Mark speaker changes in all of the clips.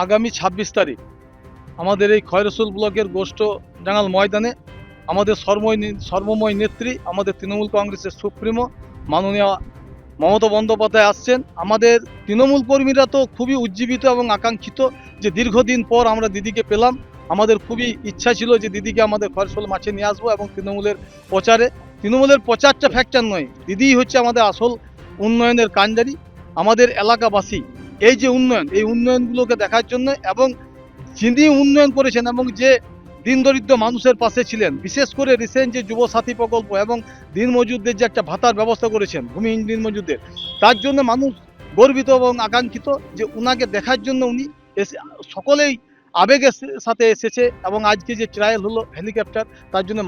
Speaker 1: আগামী ২৬ তারিখ আমাদের এই খয়রসুল ব্লকের গোষ্ঠ ডাঙ্গাল ময়দানে আমাদের সর্বময় নেত্রী, আমাদের তৃণমূল কংগ্রেসের সুপ্রিমো মাননীয় মমতা বন্দ্যোপাধ্যায় আসছেন। আমাদের তৃণমূল কর্মীরা তো খুবই উজ্জীবিত এবং আকাঙ্ক্ষিত যে দীর্ঘদিন পর আমরা দিদিকে পেলাম। আমাদের খুবই ইচ্ছা ছিল যে দিদিকে আমাদের খয়রসুল মাঠে নিয়ে আসবো এবং তৃণমূলের প্রচারটা ফ্যাক্টর নয়, দিদিই হচ্ছে আমাদের আসল উন্নয়নের কাণ্ডারি। আমাদের এলাকাবাসী এই যে উন্নয়ন, এই উন্নয়নগুলোকে দেখার জন্য এবং যিনি উন্নয়ন করেছেন এবং যে দিনদরিদ্র মানুষের পাশে ছিলেন, বিশেষ করে রিসেন্ট যে যুবসাথী প্রকল্প এবং দিনমজুরদের যে একটা ভাতার ব্যবস্থা করেছেন ভূমিহীন দিনমজুরদের, তার জন্য মানুষ গর্বিত এবং আকাঙ্ক্ষিত যে উনাকে দেখার জন্য উনি এসে সকলেই আবেগের সাথে এসেছে। এবং আজকে যে ট্রায়াল হলো হেলিকপ্টার, তার জন্য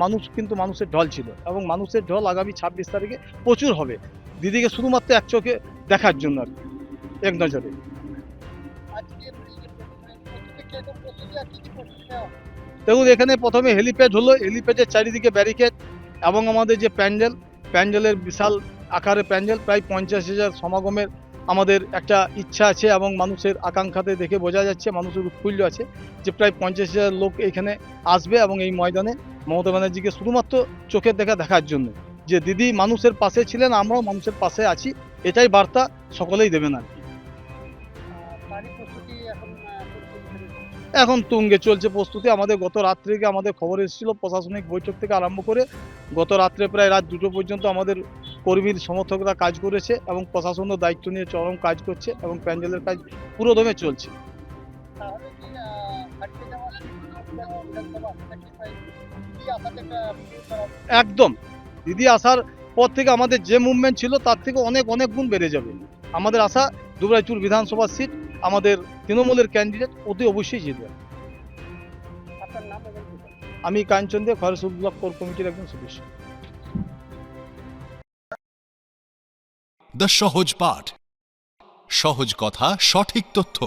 Speaker 1: মানুষের ঢল ছিল এবং মানুষের ঢল আগামী ২৬ তারিখে প্রচুর হবে দিদিকে শুধুমাত্র এক চোখে দেখার জন্য আর কি, এক নজরে। দেখুন, এখানে প্রথমে হেলিপ্যাড হলো, হেলিপ্যাডের চারিদিকে ব্যারিকেড এবং আমাদের যে প্যান্ডেলের বিশাল আকারে প্যান্ডেল, প্রায় ৫০,০০০ সমাগমের আমাদের একটা ইচ্ছা আছে এবং মানুষের আকাঙ্ক্ষাতে দেখে বোঝা যাচ্ছে, মানুষের উৎফুল্ল আছে যে প্রায় ৫০,০০০ লোক এখানে আসবে এবং এই ময়দানে মমতা ব্যানার্জিকে শুধুমাত্র চোখের দেখার জন্য যে দিদি মানুষের পাশে ছিলেন, আমরাও মানুষের পাশে আছি, এটাই বার্তা সকলেই দেবেন আর কি। এখন তুঙ্গে চলছে প্রস্তুতি। আমাদের গত রাত থেকে আমাদের খবর এসেছিল, প্রশাসনিক বৈঠক থেকে আরম্ভ করে গত রাত্রে প্রায় রাত ২টো পর্যন্ত আমাদের কর্মীর সমর্থকরা কাজ করেছে এবং প্রশাসনও দায়িত্ব নিয়ে চরম কাজ করছে এবং প্যান্ডেলের কাজ পুরোদমে চলছে। একদম, দিদি আসার পর থেকে আমাদের যে মুভমেন্ট ছিল তার থেকে অনেক অনেক গুণ বেড়ে যাবে। আমাদের আশা দুবরাইচুর বিধানসভার সিট আমাদের তৃণমূলের ক্যান্ডিডেট অতি অবশ্যই জিতবে। আমি কাঞ্চন দে, খয়রসুল ব্লক কোর কমিটির একজন সদস্য।
Speaker 2: দ্য সহজ পাঠ, সহজ কথা, সঠিক তথ্য।